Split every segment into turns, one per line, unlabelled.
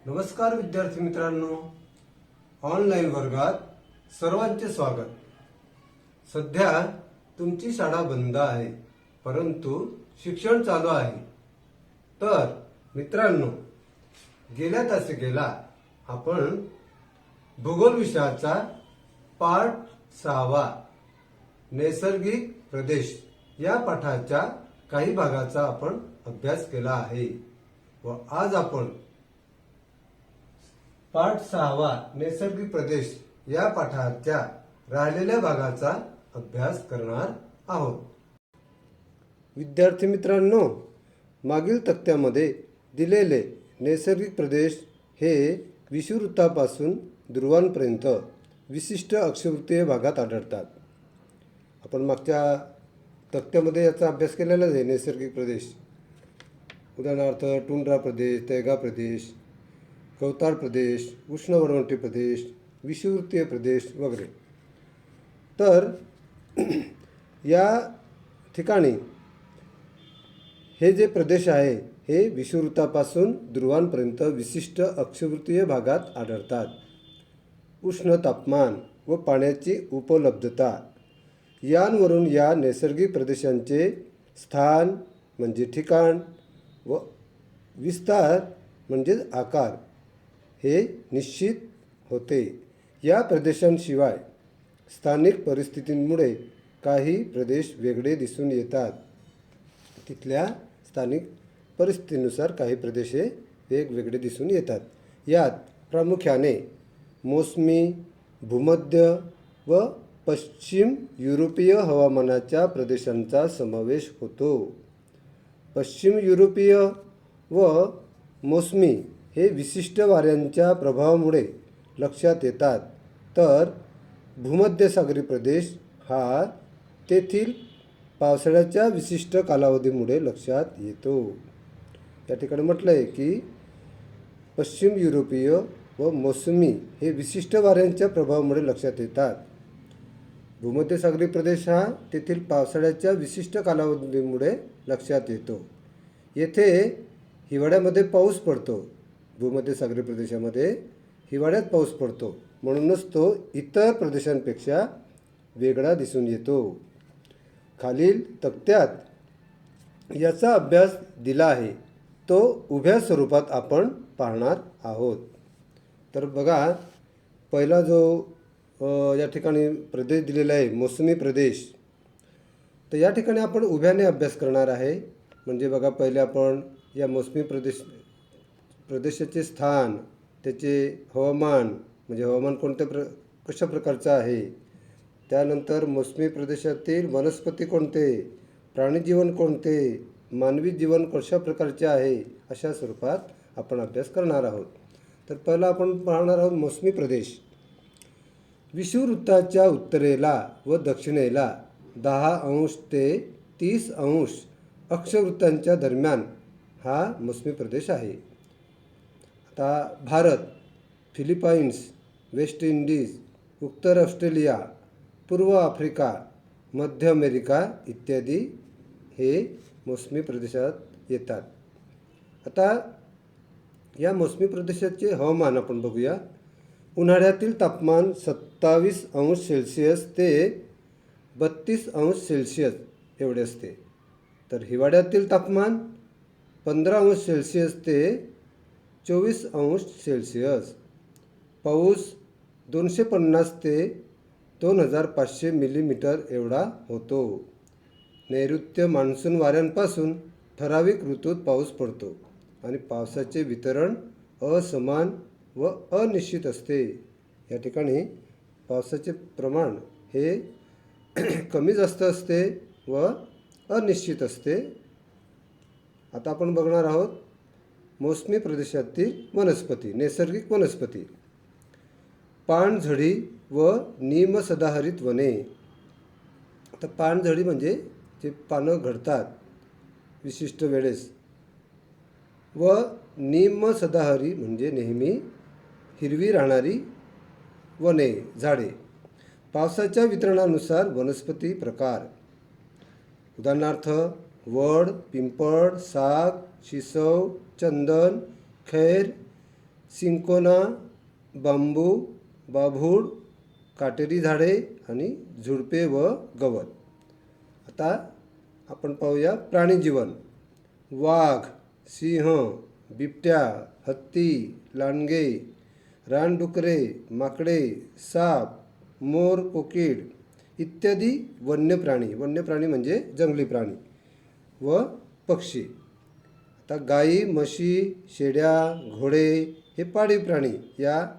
नमस्कार विद्यार्थी मित्रांनो, ऑनलाईन वर्गात सर्वांचे स्वागत। सध्या तुमची शाळा बंद आहे, परंतु शिक्षण चालू आहे। तर मित्रांनो, गेल्या तासिकेला आपण भूगोल विषयाचा पाठ 6 नैसर्गिक प्रदेश या पाठाच्या काही भागाचा आपण अभ्यास केला आहे व आज आपण पाठ 6 नैसर्गिक प्रदेश या पाठाच्या राहिलेल्या भागाचा अभ्यास करणार आहोत। विद्यार्थी मित्रांनो, मागील तक्त्यामध्ये दिलेले नैसर्गिक प्रदेश हे विषुववृत्तापासून ध्रुवांपर्यंत विशिष्ट अक्षवृत्तीय भागात आढळतात। आपण मागच्या तक्त्यामध्ये याचा अभ्यास केलेला आहे। नैसर्गिक प्रदेश उदाहरणार्थ टुंड्रा प्रदेश, तैगा प्रदेश, कवताळ प्रदेश, उष्णवरवंटी प्रदेश, विषुववृत्तीय प्रदेश वगैरे। तर या ठिकाणी हे जे प्रदेश आहे हे विषुववृत्तापासून ध्रुवांपर्यंत विशिष्ट अक्षवृत्तीय भागात आढळतात। उष्ण तापमान व पाण्याची उपलब्धता यांवरून या नैसर्गिक प्रदेशांचे स्थान म्हणजे ठिकाण व विस्तार म्हणजे आकार हे निश्चित होते। या प्रदेशांशिवाय स्थानिक परिस्थितींमुळे काही प्रदेश वेगळे दिसून येतात। तिथल्या स्थानिक परिस्थितीनुसार काही प्रदेश हे वेगवेगळे दिसून येतात। यात प्रामुख्याने मोसमी, भूमध्य व पश्चिम युरोपीय हवामानाच्या प्रदेशांचा समावेश होतो। पश्चिम युरोपीय व मोसमी हे विशिष्ट वाऱ्यांच्या प्रभावामुळे लक्षात येतात, तर भूमध्यसागरी प्रदेश हा तेथील पावसाळ्याच्या विशिष्ट कालावधीमुळे लक्षात येतो। या ठिकाणी म्हटलं आहे की पश्चिम युरोपीय व मोसमी हे विशिष्ट वाऱ्यांच्या प्रभावामुळे लक्षात येतात। भूमध्यसागरी प्रदेश हा तेथील पावसाळ्याच्या विशिष्ट कालावधीमुळे लक्षात येतो। येथे हिवाळ्यामध्ये पाऊस पडतो। भूमध्यसागरी प्रदेशामध्ये हिवाळ्यात पाऊस पडतो, म्हणूनच तो इतर प्रदेशांपेक्षा वेगळा दिसून येतो। खालील तक्त्यात याचा अभ्यास दिला आहे, तो उभ्या स्वरूपात आपण पाहणार आहोत। तर बघा, पहिला जो या ठिकाणी प्रदेश दिलेला आहे मोसमी प्रदेश, तर या ठिकाणी आपण उभ्याने अभ्यास करणार आहे। म्हणजे बघा, पहिले आपण या मोसमी प्रदेशाचे स्थान, त्याचे हवामान म्हणजे हवामान कशा प्रकारचं आहे, त्यानंतर मोसमी प्रदेशातील वनस्पती कोणते, प्राणीजीवन कोणते, मानवी जीवन कशा प्रकारचे आहे, अशा स्वरूपात आपण अभ्यास करणार आहोत। तर पहिला आपण पाहणार आहोत मोसमी प्रदेश। विषुववृत्ताच्या उत्तरेला व दक्षिणेला 10 अंश ते 30 अंश अक्षवृत्तांच्या दरम्यान हा मोसमी प्रदेश आहे। आता भारत, फिलिपाईन्स, वेस्ट इंडिज, उत्तर ऑस्ट्रेलिया, पूर्व आफ्रिका, मध्य अमेरिका इत्यादी हे मोसमी प्रदेशात येतात। आता या मोसमी प्रदेशाचे हवामान आपण बघूया। उन्हाळ्यातील तापमान 27 अंश सेल्सिअस ते 32 अंश सेल्सिअस एवढे असते। तर हिवाळ्यातील तापमान 15 अंश सेल्सिअस ते 24 अंश सेल्सिअस। पाऊस 250 ते 2500 मिलीमीटर एवढा होतो। नैऋत्य मान्सून वाऱ्यांपासून ठराविक ऋतूत पाऊस पडतो आणि पावसाचे वितरण असमान व अनिश्चित असते। या ठिकाणी पावसाचे प्रमाण हे कमी जास्त असते व अनिश्चित असते। आता आपण बघणार आहोत मोसमी प्रदेशातील वनस्पती, नैसर्गिक वनस्पती। पानझडी व निमसदाहरित वने। आता पानझडी म्हणजे जे पानं घडतात विशिष्ट वेळेस, व निमसदाहरी म्हणजे नेहमी हिरवी राहणारी वने, झाडे। पावसाच्या वितरणानुसार वनस्पती प्रकार, उदाहरणार्थ वड, पिंपळ, साग, शिसव, चंदन, खैर, सिंकोना, बांबू, बाभूळ, काटेरी झाडे आणि झुडपे व गवत. आता आपण पाहूया प्राणी जीवन. वाघ, सिंह, बिबट्या, हत्ती, लांडगे, रानडुकरे, माकडे, साप, मोर, कोकीळ इत्यादी वन्य प्राणी. वन्य प्राणी म्हणजे जंगली प्राणी व पक्षी. आता गाई, म्हशी, शेळ्या, घोडे हे पाळीव प्राणी या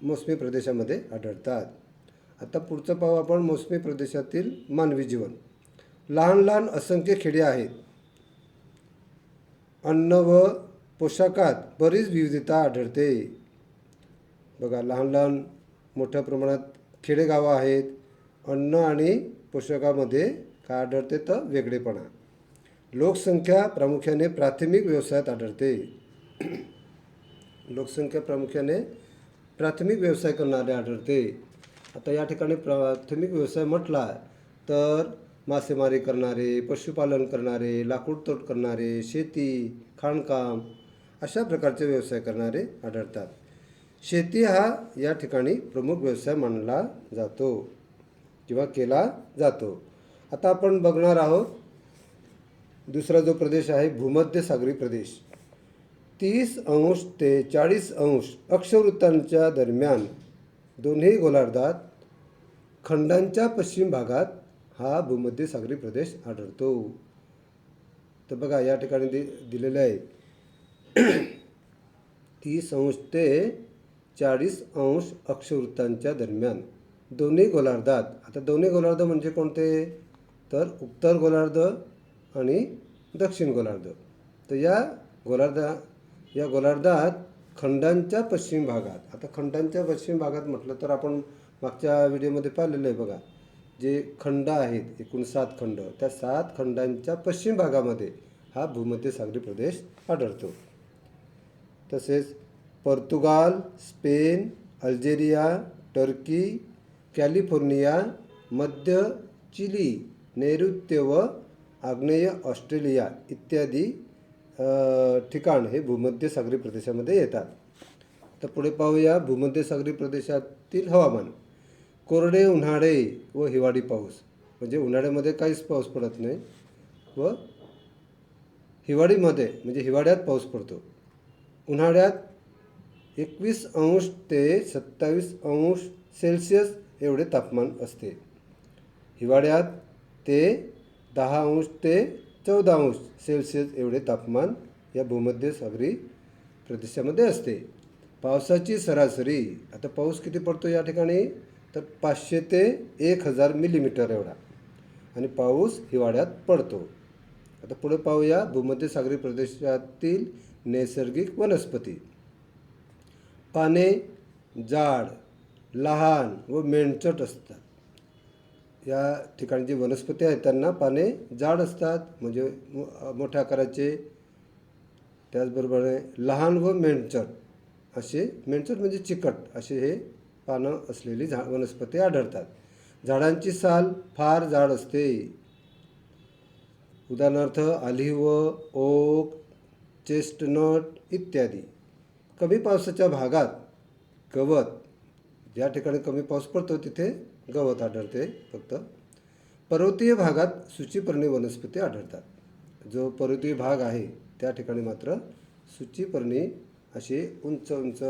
मोसमी प्रदेशामध्ये आढळतात. आता पुढचं पाहू आपण मोसमी प्रदेशातील मानवी जीवन. लहान लहान असंख्य खेडे आहेत. अन्न व पोशाखात बरीच विविधता आढळते. बघा, लहान लहान मोठ्या प्रमाणात खेडेगावं आहेत. अन्न आणि पोशाखामध्ये काय आढळते तर वेगळेपणा. लोकसंख्या प्रामुख्याने प्राथमिक व्यवसायात आढळते. लोकसंख्या प्रामुख्याने प्राथमिक व्यवसाय करणारे आढळते. आता या ठिकाणी प्राथमिक व्यवसाय म्हटला तर मासेमारी करणारे, पशुपालन करणारे, लाकूड तोड करणारे, शेती, खाणकाम अशा प्रकारचे व्यवसाय करणारे आढळतात. शेती हा या ठिकाणी प्रमुख व्यवसाय मानला जातो किंवा केला जातो. आता आपण बघणार आहोत दुसरा जो प्रदेश आहे भूमध्य सागरी प्रदेश. 30° ते 40° अक्षवृत्तांच्या दरम्यान दोन्ही गोलार्धात खंडांच्या पश्चिम भागात हा भूमध्य सागरी प्रदेश आढळतो. तर बघा या ठिकाणी दिलेले आहे 30° ते 40° अक्षवृत्तांच्या दरम्यान दोन्ही गोलार्धात. आता दोन्ही गोलार्ध म्हणजे कोणते तर उत्तर गोलार्ध आणि दक्षिण गोलार्ध. तर या गोलार्धात खंडांच्या पश्चिम भागात. आता खंडांच्या पश्चिम भागात म्हटलं तर आपण मागच्या व्हिडिओमध्ये पाहिलेलं आहे बघा, जे खंड आहेत एकूण 7 खंड, त्या 7 खंडांच्या पश्चिम भागामध्ये हा भूमध्य सागरी प्रदेश आढळतो. तसेच Portugal, Spain, Algeria, Turkey, California, मध्य चिली, नैऋत्य व आग्नेय ऑस्ट्रेलिया इत्यादी ठिकाण हे भूमध्य सागरी प्रदेशामध्ये येतात. तर पुढे पाहूया भूमध्य सागरी प्रदेशातील हवामान. कोरडे उन्हाळे व हिवाळी पाऊस. म्हणजे उन्हाळ्यामध्ये काहीच पाऊस पडत नाही व हिवाळीमध्ये म्हणजे हिवाळ्यात पाऊस पडतो. उन्हाळ्यात 21° ते 27° सेल्सिअस एवढे तापमान असते. हिवाळ्यात ते 10° ते 14° सेल्सिअस एवढे तापमान या भूमध्य सागरी प्रदेशामध्ये असते. पावसाची सरासरी. आता पाऊस किती पडतो या ठिकाणी तर 500 ते 1000 मिलीमीटर एवढा आणि पाऊस हिवाळ्यात पडतो. आता पुढे पाहूया भूमध्य सागरी प्रदेशातील नैसर्गिक वनस्पती. पाने जाड, लहान व मेणचट असतात. या ठिकाणी जी वनस्पती आहेत त्यांना पाने जाड असतात म्हणजे मोठ्या आकाराचे. त्याचबरोबर लहान व मेणचट असे, मेणचट म्हणजे चिकट असे हे पानं असलेली वनस्पती आढळतात. झाडांची साल फार जाड असते. उदाहरणार्थ ऑलिव्ह, ओक, चेस्टनट इत्यादी. कमी पावसाच्या भागात गवत. ज्या ठिकाणी कमी पाऊस पडतो तिथे गवत आढळते फक्त. पर्वतीय भागात सूचीपर्णी वनस्पती आढळतात. जो पर्वतीय भाग आहे त्या ठिकाणी मात्र सूचीपर्णी असे उंच उंच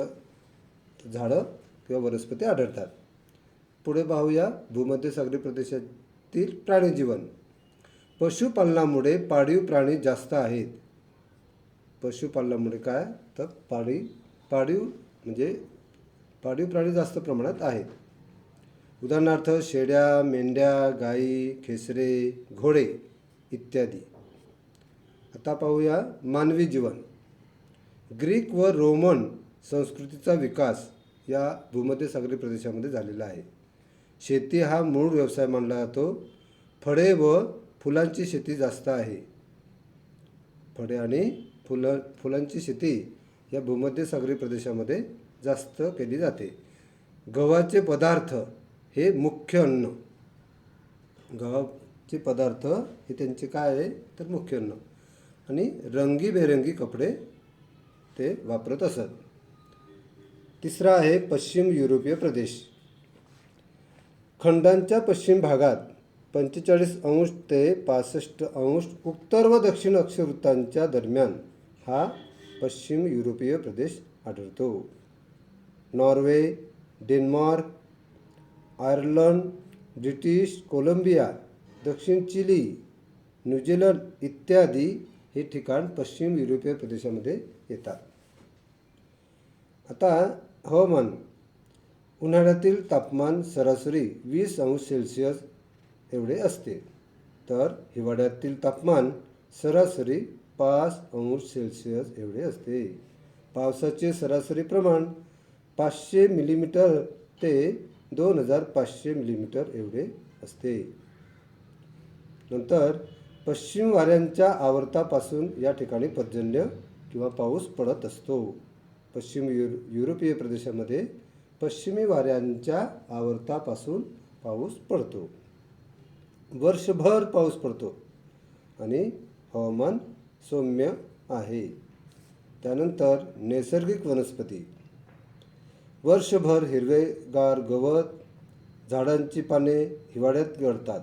झाडं किंवा वनस्पती आढळतात. पुढे पाहूया भूमध्य सागरी प्रदेशातील प्राणी जीवन. पशुपालनामुळे पाळीव प्राणी जास्त आहेत. पशुपालनामुळे काय तर पाळीव प्राणी जास्त प्रमाणात आहेत. उदाहरणार्थ शेळ्या, मेंढ्या, गाई, खेसरे, घोडे इत्यादी. आता पाहूया मानवी जीवन. ग्रीक व रोमन संस्कृतीचा विकास या भूमध्य सागरी प्रदेशामध्ये झालेला आहे. शेती हा मूळ व्यवसाय मानला जातो. फळे व फुलांची शेती जास्त आहे. फळे आणि फुलांची शेती या भूमध्य सागरी प्रदेशामध्ये जास्त केली जाते. गव्हाचे पदार्थ हे मुख्य अन्न. गव्हाचे पदार्थ हे त्यांचे काय आहे तर मुख्य अन्न. आणि रंगीबेरंगी कपडे ते वापरत असत. तिसरा आहे पश्चिम युरोपीय प्रदेश. खंडांच्या पश्चिम भागात 45° ते 65° उत्तर व दक्षिण अक्षवृत्तांच्या दरम्यान हा पश्चिम युरोपीय प्रदेश आढळतो. Norway, Denmark, Ireland, British Columbia, दक्षिण चिली, न्यूझीलंड इत्यादी हे ठिकाण पश्चिम युरोपीय प्रदेशामध्ये येतात. आता हवामान. उन्हाळ्यातील तापमान सरासरी 20°C एवढे असते, तर हिवाळ्यातील तापमान सरासरी 5°C एवढे असते. पावसाचे सरासरी प्रमाण 500 मिलीमीटर ते 2500 मिलीमीटर एवढे असते. नंतर पश्चिम वाऱ्यांच्या आवर्तापासून या ठिकाणी पर्जन्य किंवा पाऊस पडत असतो. पश्चिम युरोपीय प्रदेशामध्ये पश्चिमी वाऱ्यांच्या आवर्तापासून पाऊस पडतो. वर्षभर पाऊस पडतो आणि हवामान सौम्य आहे. त्यानंतर नैसर्गिक वनस्पती. वर्षभर हिरवेगार गवत, झाडांची पाने हिवाळ्यात गळतात.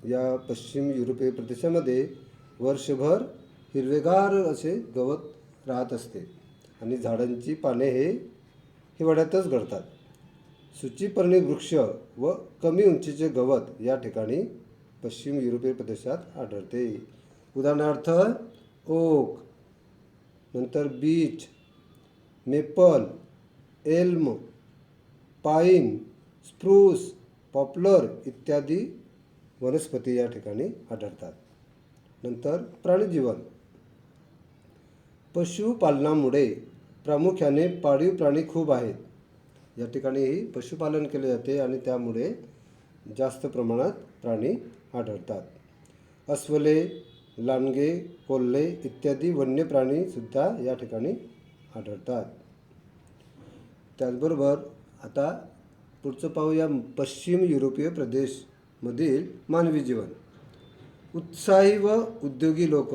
या पश्चिम युरोपीय प्रदेशामध्ये वर्षभर हिरवेगार असे गवत राहत असते आणि झाडांची पाने हे हिवाळ्यातच गळतात. सूचीपर्णी वृक्ष व कमी उंचीचे गवत या ठिकाणी पश्चिम युरोपीय प्रदेशात आढळते. उदाहरणार्थ ओक, नंतर बीच, मेपल, एल्म, पाईन, स्प्रूस, पॉप्लर इत्यादी वनस्पती या ठिकाणी आढळतात. नंतर प्राणीजीवन. पशुपालनामुळे प्रामुख्याने पाळीव प्राणी खूप आहेत. या ठिकाणी पशुपालन केले जाते आणि त्यामुळे जास्त प्रमाणात प्राणी आढळतात. अस्वले, लांडगे, कोल्हे इत्यादी वन्य प्राणीसुद्धा या ठिकाणी आढळतात. त्याचबरोबर आता पुढचं पाहूया पश्चिम युरोपीय प्रदेशमधील मानवी जीवन. उत्साही व उद्योगी लोक.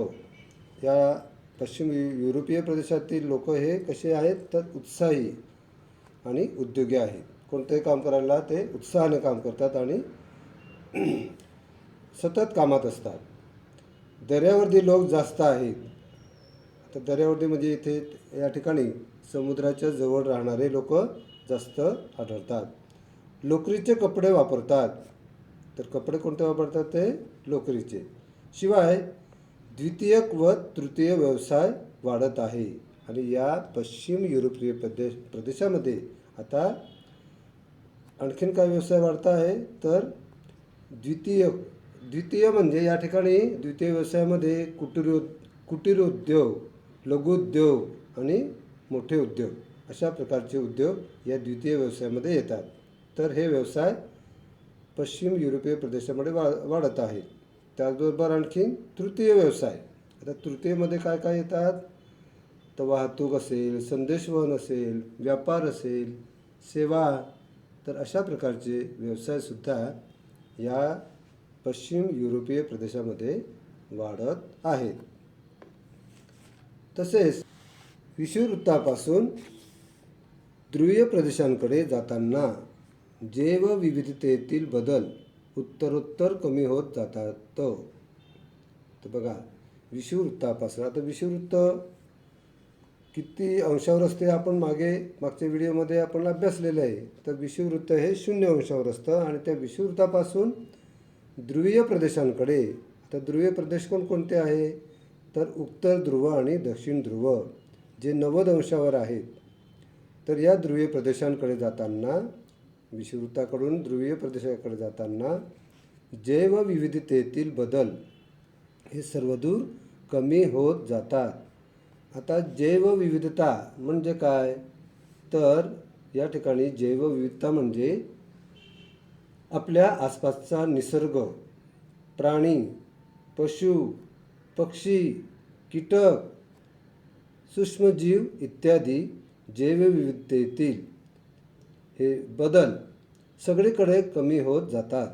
या पश्चिम युरोपीय प्रदेशातील लोक हे कसे आहेत तर उत्साही आणि उद्योगी आहेत. कोणतेही काम करायला ते उत्साहाने काम करतात आणि सतत कामात असतात. दर्यावर्दी लोक जास्त आहेत. तर दर्यावर्दी म्हणजे इथे या ठिकाणी समुद्राच्या जवळ राहणारे लोक जास्त आढळतात. लोकरीचे कपडे वापरतात. तर कपडे कोणते वापरतात ते लोकरीचे. शिवाय द्वितीयक व तृतीय व्यवसाय वाढत आहे. आणि या पश्चिम युरोपीय प्रदेशामध्ये आता आणखीन काय व्यवसाय वाढत आहे तर द्वितीय म्हणजे या ठिकाणी द्वितीय व्यवसायामध्ये कुटीर उद्योग, लघुउद्योग आणि मोठे उद्योग अशा प्रकारचे उद्योग या द्वितीय व्यवसायामध्ये येतात. तर हे व्यवसाय पश्चिम युरोपीय प्रदेशामध्ये वाढत आहेत. त्याचबरोबर आणखीन तृतीय व्यवसाय. आता तृतीयमध्ये काय काय येतात तर वाहतूक असेल, संदेशवहन असेल, व्यापार असेल, सेवा. तर अशा प्रकारचे व्यवसायसुद्धा या पश्चिम युरोपीय प्रदेशामध्ये वाढत आहेत. तसेच विषुववृत्तापासून ध्रुवीय प्रदेशांकडे जाताना जैवविविधतेतील बदल उत्तरोत्तर कमी होत जातात. तर बघा विषुववृत्तापासून आता विषुववृत्त किती अंशावर असते आपण मागच्या व्हिडिओमध्ये आपण अभ्यासलेलं आहे. तर विषुववृत्त हे 0 अंशावर असतं आणि त्या विषुववृत्तापासून ध्रुवीय प्रदेशांकडे. आता ध्रुवीय प्रदेश कोणते आहे तर उत्तर ध्रुव आणि दक्षिण ध्रुव जे 90 अंशावर आहेत. तर या ध्रुवीय प्रदेशांकडे जाताना विषुववृत्ताकडून ध्रुवीय प्रदेशाकडे जाताना जैवविविधतेतील बदल हे सर्वदूर कमी होत जातात. आता जैवविविधता म्हणजे काय तर या ठिकाणी जैवविविधता म्हणजे आपल्या आसपासचा निसर्ग, प्राणी, पशु, पक्षी, कीटक, सूक्ष्मजीव इत्यादी जैवविविधतेतील हे बदल सगळीकडे कमी होत जातात.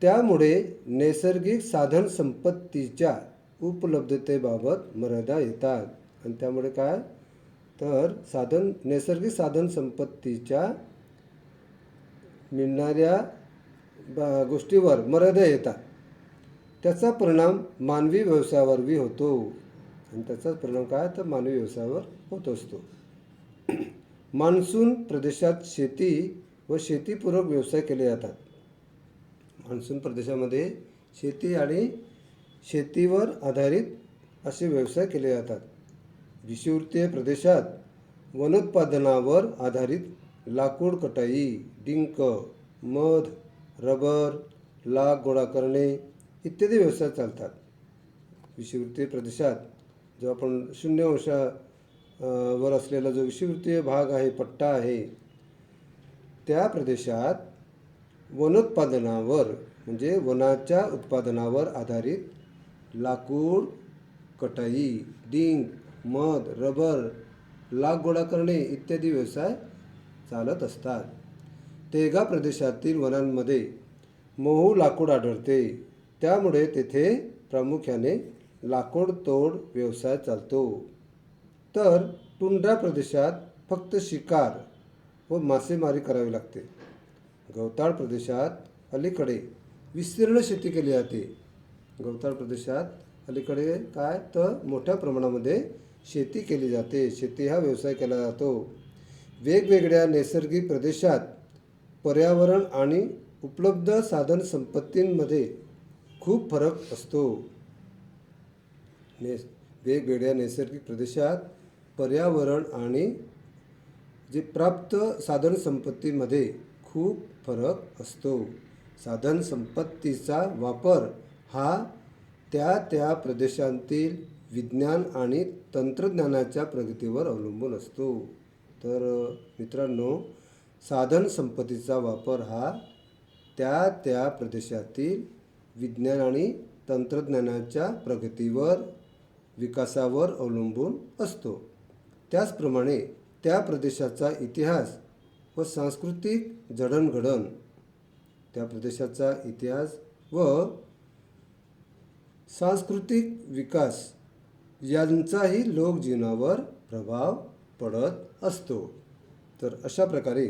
त्यामुळे नैसर्गिक साधन संपत्तीच्या उपलब्धतेबाबत मर्यादा येतात. आणि त्यामुळे काय तर नैसर्गिक साधन संपत्तीच्या मिळणाऱ्या गोष्टीवर मर्यादा येतात. त्याचा परिणाम मानवी व्यवसायावरही होतो. आणि त्याचाच परिणाम काय तर मानवी व्यवसायावर होत असतो. मान्सून प्रदेशात शेती व शेतीपूरक व्यवसाय केले जातात. मान्सून प्रदेशामध्ये शेती आणि शेतीवर आधारित असे व्यवसाय केले जातात. विषुववृत्तीय प्रदेशात वनोत्पादनावर आधारित लाकूड कटाई, डिंक, मध, रबर, लाख गोळा करणे इत्यादी व्यवसाय चालतात. विषुववृत्तीय प्रदेशात जो आपण 0° वर असलेला जो विषुववृत्तीय भाग आहे, पट्टा आहे, त्या प्रदेशात वनोत्पादनावर म्हणजे वनाच्या उत्पादनावर आधारित लाकूड कटाई, डिंक, मध, रबर, लाख गोळा करणे इत्यादी व्यवसाय चालत असतात. तैगा प्रदेशातील वनांमध्ये मोहू लाकूड आढळते. त्यामुळे तेथे प्रामुख्याने लाकूड तोड व्यवसाय चालतो. तर टुंड्रा प्रदेशात फक्त शिकार व मासेमारी करावी लागते. गवताळ प्रदेशात अलीकडे विस्तीर्ण शेती केली जाते. गवताळ प्रदेशात अलीकडे काय तर मोठ्या प्रमाणामध्ये शेती केली जाते. शेती हा व्यवसाय केला जातो. वेगवेगळ्या नैसर्गिक प्रदेशात पर्यावरण आणि उपलब्ध साधन संपत्तींमध्ये खूप फरक असतो. वेगवेगळ्या नैसर्गिक प्रदेशात पर्यावरण आणि जे प्राप्त साधन संपत्तीमध्ये खूप फरक असतो. साधन संपत्तीचा वापर हा त्या प्रदेशातील विज्ञान आणि तंत्रज्ञानाच्या प्रगतीवर अवलंबून असतो. तर मित्रांनो, साधन संपत्तीचा वापर हा त्या प्रदेशातील विज्ञान आणि तंत्रज्ञानाच्या प्रगतीवर, विकासावर अवलंबून असतो. त्याचप्रमाणे त्या प्रदेशाचा इतिहास व सांस्कृतिक जडणघडण, त्या प्रदेशाचा इतिहास व सांस्कृतिक विकास यांचाही लोकजीवनावर प्रभाव पडत असतो. तर अशा प्रकारे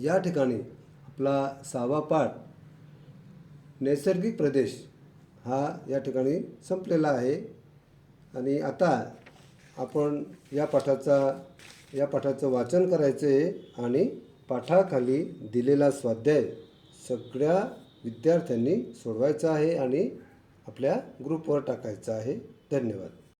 या ठिकाणी आपला 6वा पाठ नैसर्गिक प्रदेश हा या ठिकाणी संपलेला आहे. आणि आता आपण या पाठाचं वाचन करायचं आहे आणि पाठाखाली दिलेला स्वाध्याय सगळ्या विद्यार्थ्यांनी सोडवायचा आहे आणि आपल्या ग्रुपवर टाकायचा आहे. धन्यवाद.